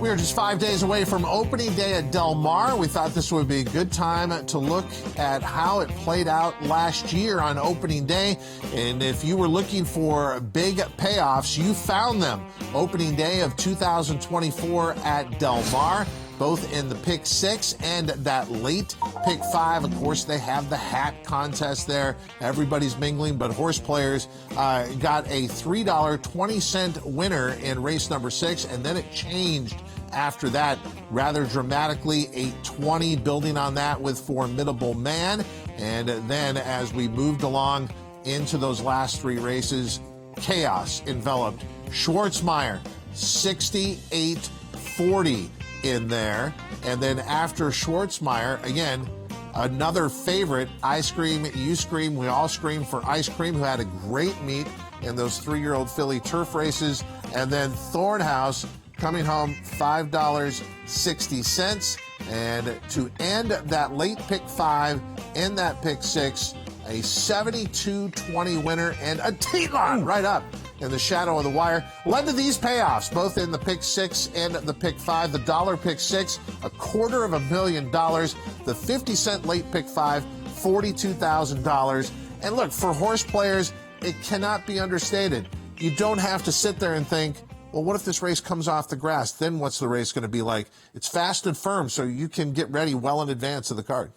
We are just 5 days away from opening day at Del Mar. We thought this would be a good time to look at how it played out last year on opening day. And if you were looking for big payoffs, you found them. Opening day of 2024 at Del Mar, both in the pick six and that late pick five. Of course, they have the hat contest there. Everybody's mingling, but horse players got a $3.20 winner in race number 6, and then it changed after that rather dramatically. 820 building on that with Formidable Man. And then as we moved along into those last 3 races, chaos enveloped Schwarzmeyer, 68-40 in there. And then after Schwarzmeyer, again, another favorite, I Scream, You Scream, we all scream for Ice Cream, who had a great meet in those 3-year-old filly turf races. And then Thornhouse coming home $5.60. And to end that late pick 5 in that pick 6, a 72-20 winner and a T-line right up in the shadow of the wire. Led to these payoffs, both in the pick 6 and the pick 5. The dollar pick 6, $250,000. The 50-cent late pick 5, $42,000. And look, for horse players, it cannot be understated. You don't have to sit there and think, well, what if this race comes off the grass? Then what's the race going to be like? It's fast and firm, so you can get ready well in advance of the card.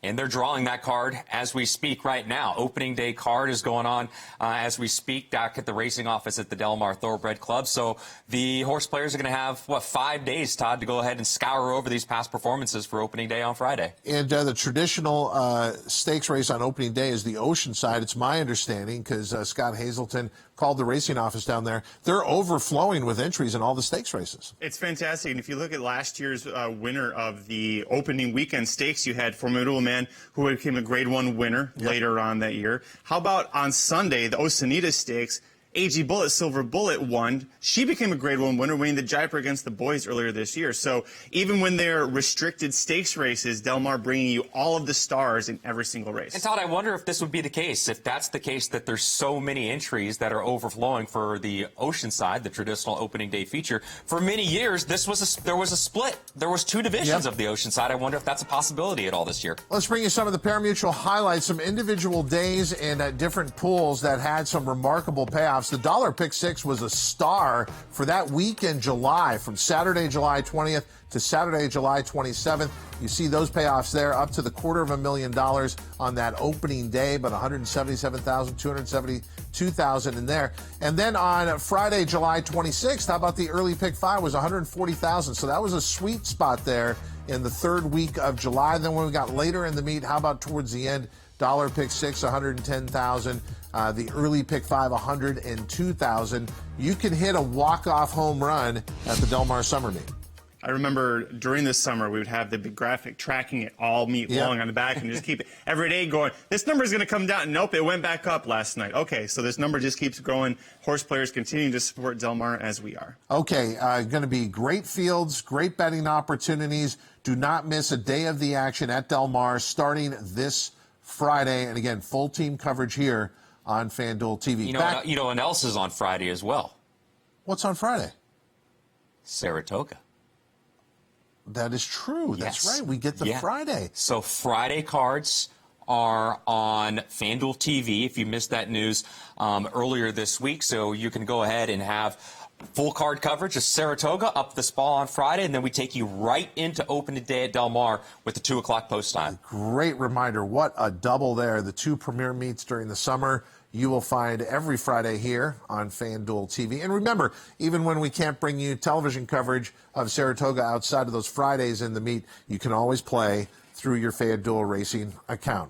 And they're drawing that card as we speak right now. Opening day card is going on as we speak back at the racing office at the Del Mar Thoroughbred Club. So the horse players are going to have, 5 days, Todd, to go ahead and scour over these past performances for opening day on Friday. And the traditional stakes race on opening day is the Oceanside. It's my understanding, because Scott Hazelton called the racing office down there. They're overflowing with entries in all the stakes races. It's fantastic. And if you look at last year's winner of the opening weekend stakes, you had Formidable Man, who became a Grade 1 winner later on that year. How about on Sunday, the Osanita Stakes? A.G. Bullet, Silver Bullet, won. She became a Grade 1 winner, winning the Jaipur against the boys earlier this year. So even when they're restricted stakes races, Del Mar bringing you all of the stars in every single race. And Todd, I wonder if this would be the case, if that's the case, that there's so many entries that are overflowing for the Oceanside, the traditional opening day feature. For many years, there was a split. There was 2 divisions of the Oceanside. I wonder if that's a possibility at all this year. Let's bring you some of the pari-mutuel highlights, some individual days and different pools that had some remarkable payoffs. The dollar pick 6 was a star for that week in July, from Saturday, July 20th to Saturday, July 27th. You see those payoffs there, up to the $250,000 on that opening day, but $177,000, $272,000 in there. And then on Friday, July 26th, how about the early pick 5 was $140,000. So that was a sweet spot there in the 3rd week of July. Then when we got later in the meet, how about towards the end, dollar pick 6, $110,000. The early pick 5, $102,000. You can hit a walk-off home run at the Del Mar Summer Meet. I remember during the summer, we would have the big graphic tracking it all meet long on the back and just keep it every day going. This number is going to come down. Nope, it went back up last night. Okay, so this number just keeps growing. Horse players continue to support Del Mar as we are. Okay, going to be great fields, great betting opportunities. Do not miss a day of the action at Del Mar starting this Friday. And again, full team coverage here on FanDuel TV. You know what else is on Friday as well? What's on Friday? Saratoga. That is true. That's right. We get the Friday. So Friday cards are on FanDuel TV, if you missed that news earlier this week. So you can go ahead and have full card coverage of Saratoga up the spa on Friday, and then we take you right into opening day at Del Mar with the 2 o'clock post time. Great reminder. What a double there. The 2 premier meets during the summer. You will find every Friday here on FanDuel TV. And remember, even when we can't bring you television coverage of Saratoga outside of those Fridays in the meet, you can always play through your FanDuel Racing account.